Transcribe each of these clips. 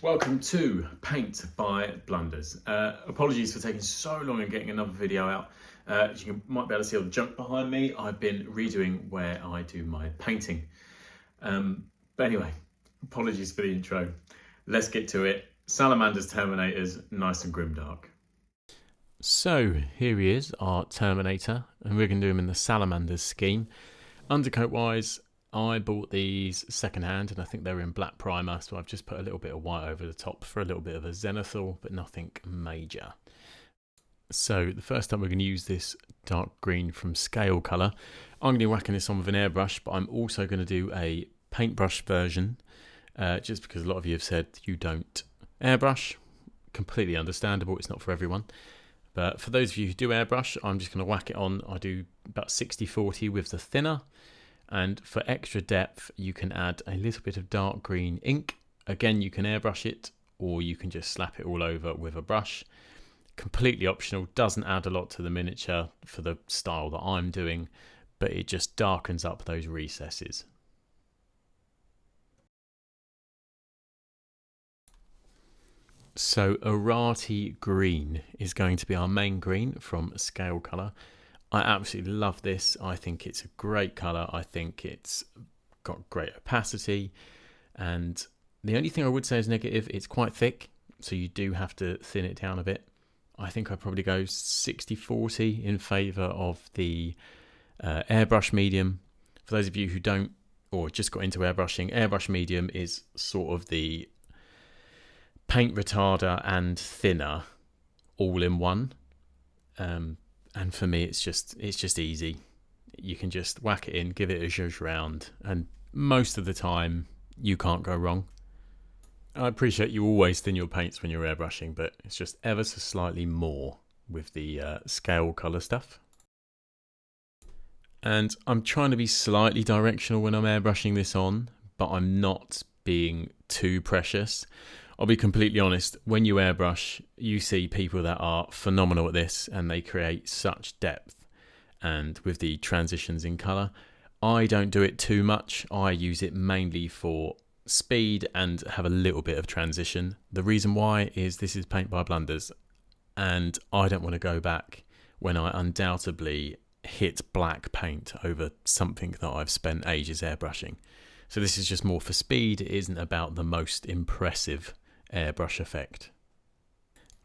Welcome to Paint by Blunders. Apologies for taking so long and getting another video out. As you might be able to see all the junk behind me, I've been redoing where I do my painting. But anyway, apologies for the intro. Let's get to it. Salamanders, Terminators, nice and grimdark. So here he is, our Terminator, and we're going to do him in the Salamanders scheme. Undercoat wise, I bought these secondhand and I think they're in black primer, so I've just put a little bit of white over the top for a little bit of a zenithal, but nothing major. So the first time we're going to use this dark green from Scalecolor. I'm going to be whacking this on with an airbrush, but I'm also going to do a paintbrush version, just because a lot of you have said you don't airbrush. Completely understandable, it's not for everyone. But for those of you who do airbrush, I'm just going to whack it on. I do about 60-40 with the thinner. And for extra depth, you can add a little bit of dark green ink. Again, you can airbrush it, or you can just slap it all over with a brush. Completely optional, doesn't add a lot to the miniature for the style that I'm doing, but it just darkens up those recesses. So Irati green is going to be our main green from Scalecolor. I absolutely love this. I think it's a great colour. I think it's got great opacity. And the only thing I would say is negative, it's quite thick. So you do have to thin it down a bit. I think I'd probably go 60-40 in favour of the airbrush medium. For those of you who don't, or just got into airbrushing, airbrush medium is sort of the paint retarder and thinner all in one. And for me, it's just easy. You can just whack it in, give it a zhuzh round, and most of the time you can't go wrong. I appreciate you always thin your paints when you're airbrushing, but it's just ever so slightly more with the Scalecolor stuff. And I'm trying to be slightly directional when I'm airbrushing this on, but I'm not being too precious. I'll be completely honest, when you airbrush, you see people that are phenomenal at this and they create such depth. And with the transitions in colour, I don't do it too much. I use it mainly for speed and have a little bit of transition. The reason why is this is Paint by Blunders and I don't want to go back when I undoubtedly hit black paint over something that I've spent ages airbrushing. So this is just more for speed. It isn't about the most impressive airbrush effect.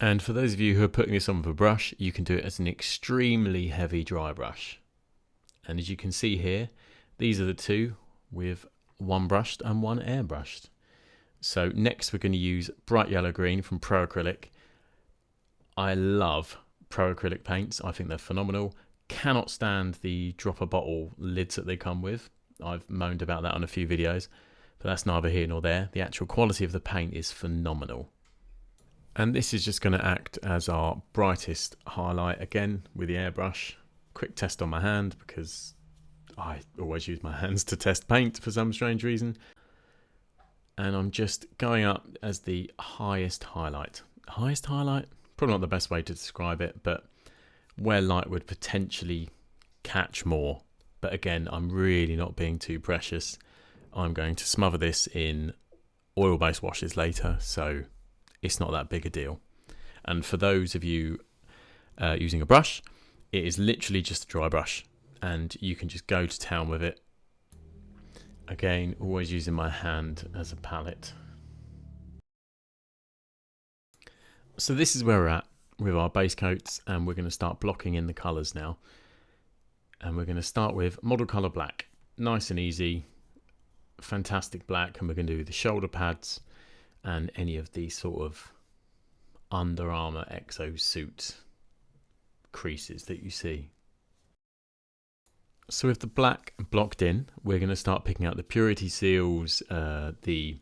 And for those of you who are putting this on with a brush, you can do it as an extremely heavy dry brush. And as you can see here, these are the two with one brushed and one airbrushed. So next we're going to use bright yellow green from Pro Acrylic. I love Pro Acrylic paints. I think they're phenomenal. Cannot stand the dropper bottle lids that they come with. I've moaned about that on a few videos. But that's neither here nor there. The actual quality of the paint is phenomenal. And this is just going to act as our brightest highlight again with the airbrush. Quick test on my hand because I always use my hands to test paint for some strange reason. And I'm just going up as the highest highlight. Highest highlight? Probably not the best way to describe it, but where light would potentially catch more. But again, I'm really not being too precious. I'm going to smother this in oil-based washes later, so it's not that big a deal. And for those of you using a brush, it is literally just a dry brush, and you can just go to town with it. Again, always using my hand as a palette. So this is where we're at with our base coats, and we're going to start blocking in the colours now. And we're going to start with model colour black. Nice and easy. Fantastic black, and we're going to do the shoulder pads and any of these sort of Under Armour exosuit creases that you see. So with the black blocked in, we're going to start picking out the purity seals, the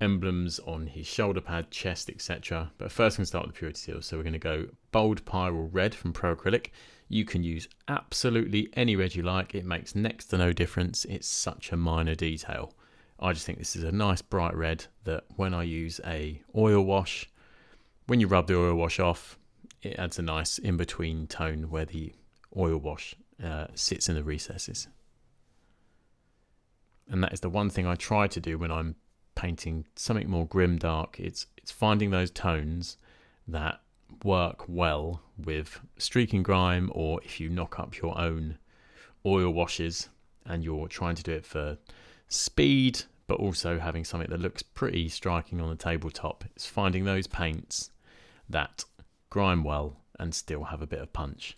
emblems on his shoulder pad, chest, etc. But first, we're going to start with the Purity Seal. So we're going to go Bold Pyrrole Red from Pro Acrylic. You can use absolutely any red you like. It makes next to no difference. It's such a minor detail. I just think this is a nice bright red that when I use a oil wash, when you rub the oil wash off, it adds a nice in-between tone where the oil wash sits in the recesses. And that is the one thing I try to do when I'm painting something more grimdark. It's finding those tones that work well with streaking grime, or if you knock up your own oil washes and you're trying to do it for speed, but also having something that looks pretty striking on the tabletop. It's finding those paints that grime well and still have a bit of punch.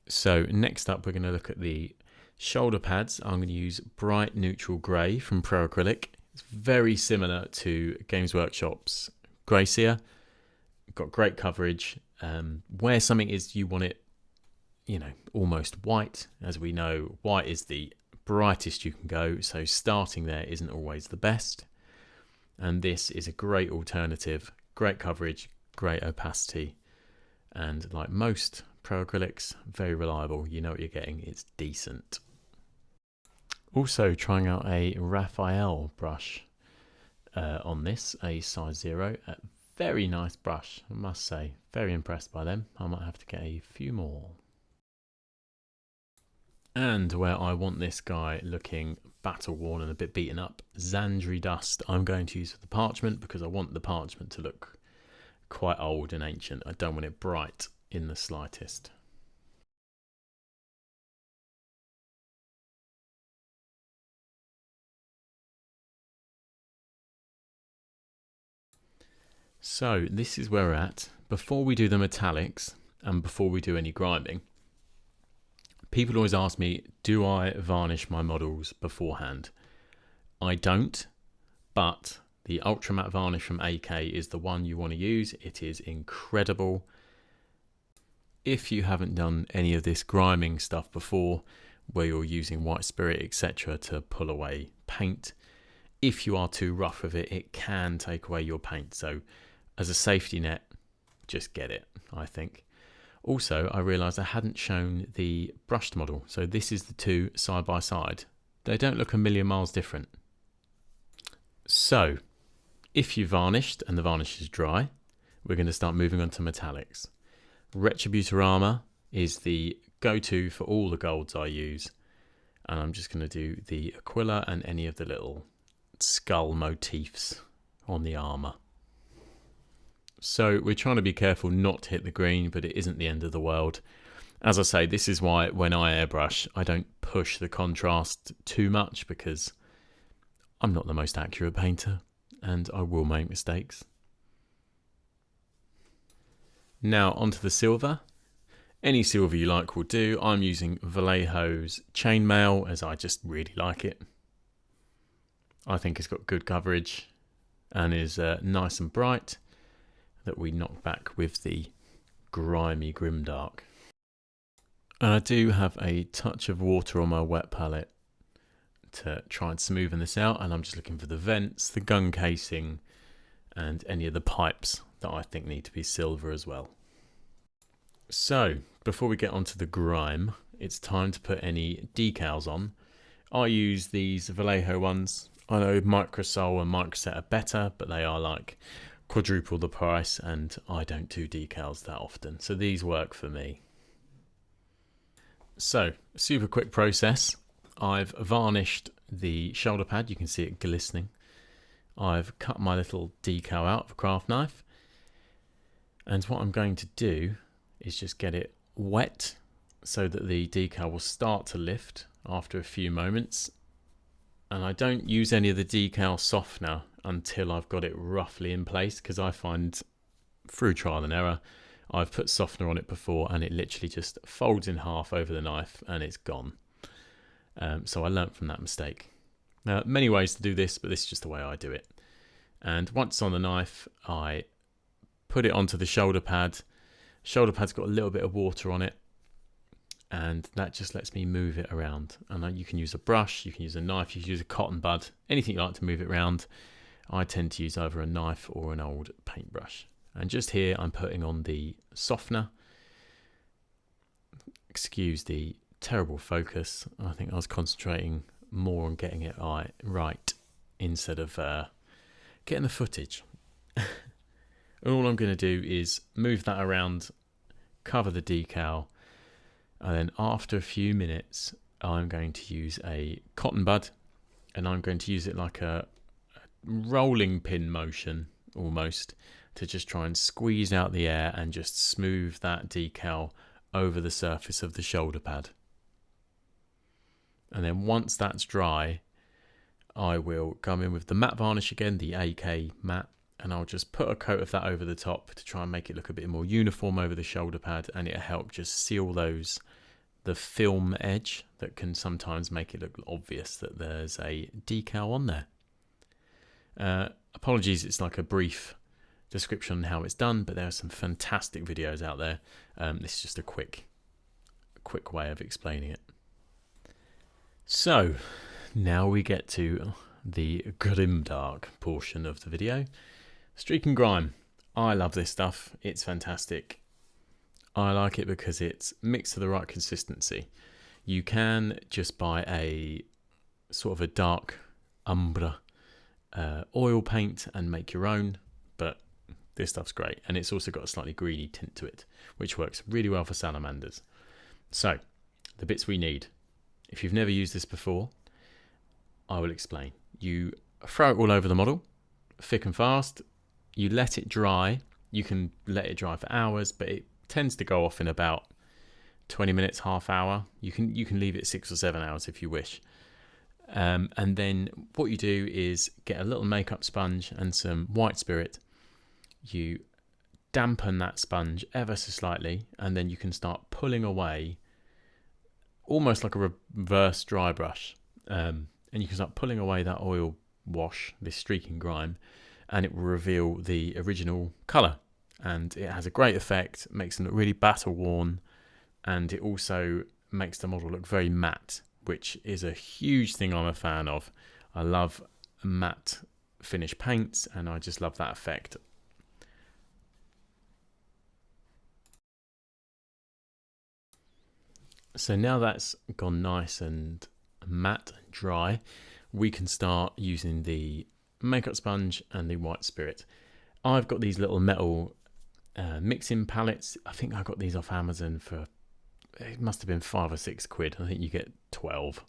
So next up, we're going to look at the shoulder pads. I'm going to use bright neutral grey from Pro Acrylic. It's very similar to Games Workshops Grey Seer. Got great coverage. Where something is, you want it, almost white. As we know, white is the brightest you can go, so starting there isn't always the best. And this is a great alternative, great coverage, great opacity, and like most Pro Acrylics, very reliable. You know what you're getting, it's decent. Also trying out a Raphael brush on this, a size 0. A very nice brush, I must say. Very impressed by them. I might have to get a few more. And where I want this guy looking battle worn and a bit beaten up, Zandri Dust I'm going to use for the parchment, because I want the parchment to look quite old and ancient. I don't want it bright in the slightest. So this is where we're at. Before we do the metallics and before we do any grinding, people always ask me, do I varnish my models beforehand? I don't, but the Ultra Matte Varnish from AK is the one you want to use. It is incredible. If you haven't done any of this griming stuff before, where you're using white spirit, etc. to pull away paint, if you are too rough with it, it can take away your paint. So as a safety net, just get it, I think. Also, I realised I hadn't shown the brushed model. So this is the two side by side. They don't look a million miles different. So if you varnished and the varnish is dry, we're going to start moving on to metallics. Retributor Armour is the go-to for all the golds I use. And I'm just going to do the Aquila and any of the little skull motifs on the armour. So we're trying to be careful not to hit the green, but it isn't the end of the world. As I say, this is why when I airbrush, I don't push the contrast too much, because I'm not the most accurate painter and I will make mistakes. Now onto the silver. Any silver you like will do. I'm using Vallejo's Chainmail as I just really like it. I think it's got good coverage and is nice and bright, that we knock back with the grimy Grimdark. And I do have a touch of water on my wet palette to try and smoothen this out, and I'm just looking for the vents, the gun casing, and any of the pipes that I think need to be silver as well. So before we get onto the grime, it's time to put any decals on. I use these Vallejo ones. I know Microsol and Microset are better, but they are like quadruple the price, and I don't do decals that often, so these work for me. So, super quick process. I've varnished the shoulder pad, you can see it glistening. I've cut my little decal out of a craft knife, and what I'm going to do is just get it wet so that the decal will start to lift after a few moments. And I don't use any of the decal softener until I've got it roughly in place, because I find through trial and error, I've put softener on it before and it literally just folds in half over the knife and it's gone. So I learnt from that mistake. Many ways to do this, but this is just the way I do it. And once on the knife, I put it onto the shoulder pad. Shoulder pad's got a little bit of water on it, and that just lets me move it around. And you can use a brush, you can use a knife, you can use a cotton bud, anything you like to move it around. I tend to use either a knife or an old paintbrush. And just here I'm putting on the softener. Excuse the terrible focus. I think I was concentrating more on getting it right instead of getting the footage. And all I'm going to do is move that around, cover the decal, and then after a few minutes I'm going to use a cotton bud, and I'm going to use it like a rolling pin motion almost, to just try and squeeze out the air and just smooth that decal over the surface of the shoulder pad. And then once that's dry, I will come in with the matte varnish again, the AK matte, and I'll just put a coat of that over the top to try and make it look a bit more uniform over the shoulder pad, and it'll help just seal the film edge that can sometimes make it look obvious that there's a decal on there. Apologies, it's like a brief description on how it's done, but there are some fantastic videos out there. This is just a quick way of explaining it. So now we get to the Grimdark portion of the video. Streak and Grime. I love this stuff. It's fantastic. I like it because it's mixed to the right consistency. You can just buy a sort of a dark umbre oil paint and make your own, but this stuff's great, and it's also got a slightly greeny tint to it, which works really well for salamanders. So the bits we need, if you've never used this before, I will explain. You throw it all over the model, thick and fast. You let it dry. You can let it dry for hours, but it tends to go off in about 20 minutes, half hour. You can leave it 6 or 7 hours if you wish. And then what you do is get a little makeup sponge and some white spirit. You dampen that sponge ever so slightly, and then you can start pulling away almost like a reverse dry brush. And you can start pulling away that oil wash, this streak and grime, and it will reveal the original colour. And it has a great effect, makes them look really battle worn, and it also makes the model look very matte, which is a huge thing I'm a fan of. I love matte finish paints, and I just love that effect. So now that's gone nice and matte and dry, we can start using the makeup sponge and the white spirit. I've got these little metal mixing palettes. I think I got these off Amazon for, it must have been 5 or 6 quid. I think you get 12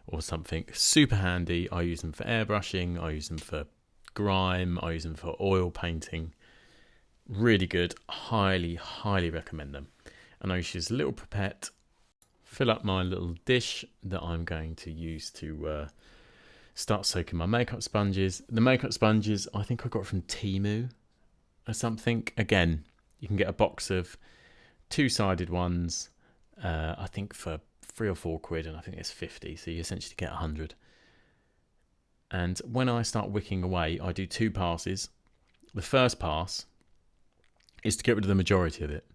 or something. Super handy. I use them for airbrushing, I use them for grime, I use them for oil painting. Really good. Highly recommend them. And I use a little pipette, fill up my little dish that I'm going to use to start soaking my makeup sponges. The makeup sponges I think I got from Temu or something. Again, you can get a box of 2-sided ones, I think for 3 or 4 quid, and I think it's 50, so you essentially get 100. And when I start wicking away, I do 2 passes. The first pass is to get rid of the majority of it,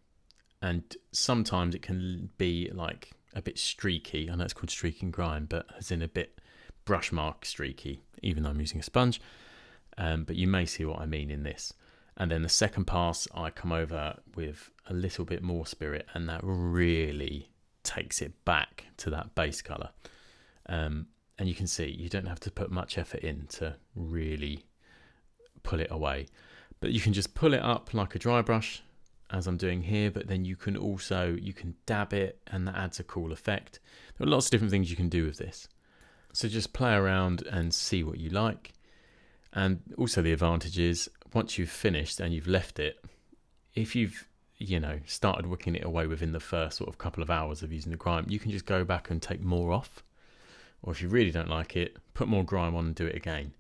and sometimes it can be like a bit streaky. I know it's called streak and grime, but as in a bit brush mark streaky, even though I'm using a sponge. But you may see what I mean in this. And then the second pass, I come over with a little bit more spirit, and that really takes it back to that base colour. And you can see you don't have to put much effort in to really pull it away. But you can just pull it up like a dry brush, as I'm doing here, but then you can dab it, and that adds a cool effect. There are lots of different things you can do with this. So just play around and see what you like. And also the advantage is, once you've finished and you've left it, if you've started wicking it away within the first sort of couple of hours of using the grime, you can just go back and take more off. Or if you really don't like it, put more grime on and do it again.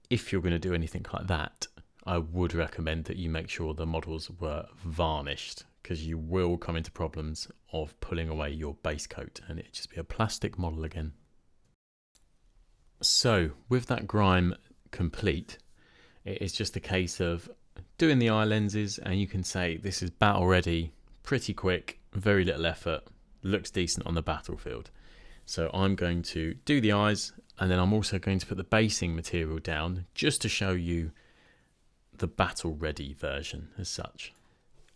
If you're going to do anything like that, I would recommend that you make sure the models were varnished, because you will come into problems of pulling away your base coat and it'd just be a plastic model again. So with that grime complete, it is just a case of doing the eye lenses, and you can say this is battle ready, pretty quick, very little effort, looks decent on the battlefield. So I'm going to do the eyes, and then I'm also going to put the basing material down just to show you the battle ready version as such.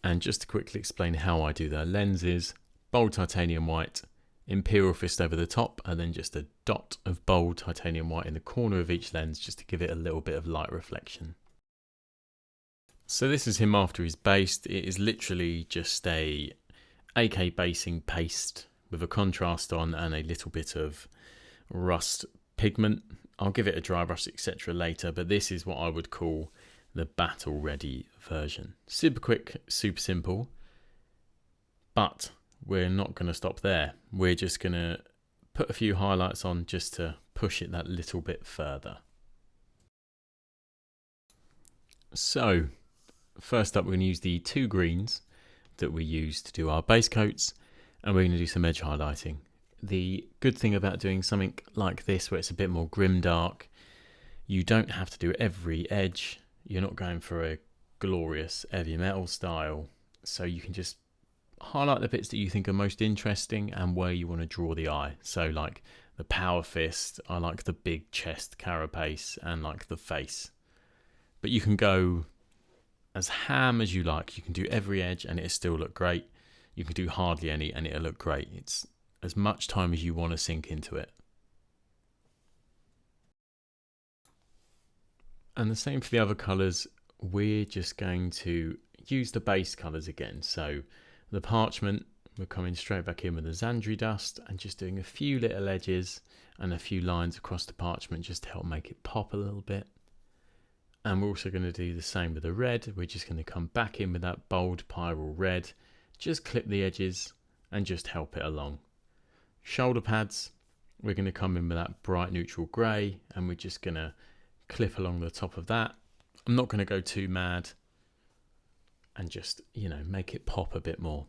And just to quickly explain how I do the lenses: bold titanium white, Imperial Fist over the top, and then just a dot of bold titanium white in the corner of each lens just to give it a little bit of light reflection. So this is him after he's based. It is literally just a AK basing paste with a contrast on and a little bit of rust pigment. I'll give it a dry brush etc later, but this is what I would call the battle ready version. Super quick, super simple, but we're not going to stop there. We're just going to put a few highlights on just to push it that little bit further. So first up, we're going to use the 2 greens that we use to do our base coats, and we're going to do some edge highlighting. The good thing about doing something like this, where it's a bit more grimdark, you don't have to do every edge. You're not going for a glorious heavy metal style, so you can just highlight the bits that you think are most interesting and where you want to draw the eye. So like the power fist, I like the big chest carapace and like the face. But you can go as ham as you like. You can do every edge and it'll still look great. You can do hardly any and it'll look great. It's as much time as you want to sink into it. And the same for the other colours. We're just going to use the base colours again. So the parchment, we're coming straight back in with the Zandri Dust and just doing a few little edges and a few lines across the parchment just to help make it pop a little bit. And we're also going to do the same with the red. We're just going to come back in with that bold Pyrrole red, just clip the edges and just help it along. Shoulder pads, we're going to come in with that bright neutral grey and we're just going to clip along the top of that. I'm not going to go too mad and just, you know, make it pop a bit more.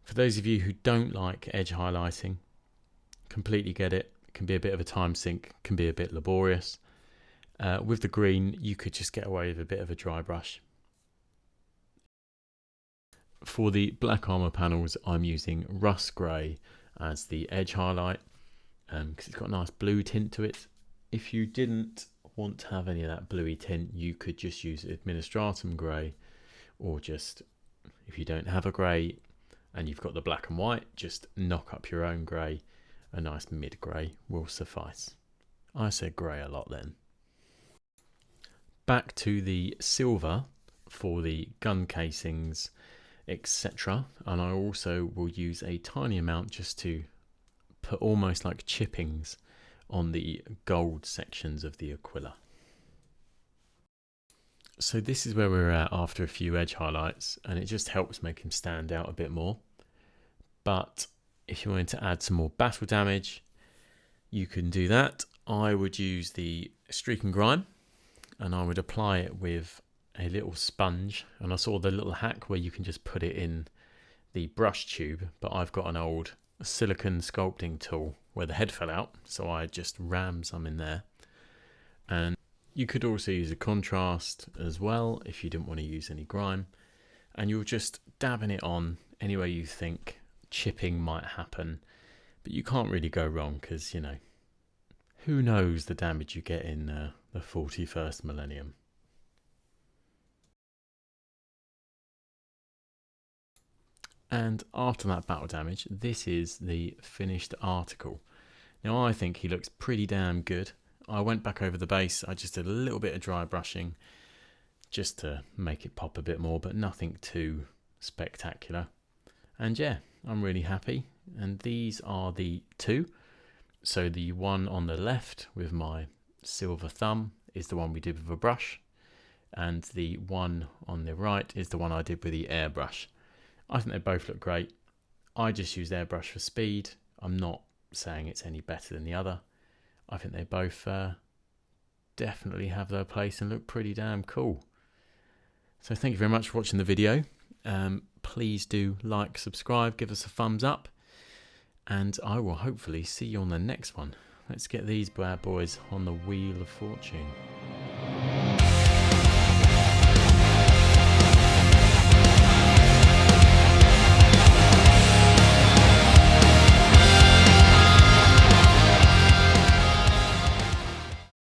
For those of you who don't like edge highlighting, completely get it. It can be a bit of a time sink, can be a bit laborious. With the green, you could just get away with a bit of a dry brush. For the black armour panels, I'm using Russ Grey as the edge highlight because it's got a nice blue tint to it. If you didn't want to have any of that bluey tint, you could just use Administratum Grey, or just, if you don't have a grey and you've got the black and white, just knock up your own grey. A nice mid grey will suffice. I said grey a lot then. Back to the silver for the gun casings, etc. And I also will use a tiny amount just to put almost like chippings on the gold sections of the Aquila. So this is where we're at after a few edge highlights, and it just helps make him stand out a bit more. But if you wanted to add some more battle damage, you can do that. I would use the Streak and Grime, and I would apply it with a little sponge. And I saw the little hack where you can just put it in the brush tube, but I've got an old silicone sculpting tool where the head fell out, so I just rammed some in there. And you could also use a contrast as well if you didn't want to use any grime, and you're just dabbing it on anywhere you think chipping might happen. But you can't really go wrong because, you know, who knows the damage you get in the 41st millennium. And after that battle damage, this is the finished article. Now I think he looks pretty damn good. I went back over the base, I just did a little bit of dry brushing just to make it pop a bit more, but nothing too spectacular. And yeah, I'm really happy. And these are the 2. So the one on the left with my silver thumb is the one we did with a brush, and the one on the right is the one I did with the airbrush. I think they both look great. I just use airbrush for speed. I'm not saying it's any better than the other. I think they both definitely have their place and look pretty damn cool. So thank you very much for watching the video. Please do like, subscribe, give us a thumbs up, and I will hopefully see you on the next one. Let's get these bad boys on the Wheel of Fortune.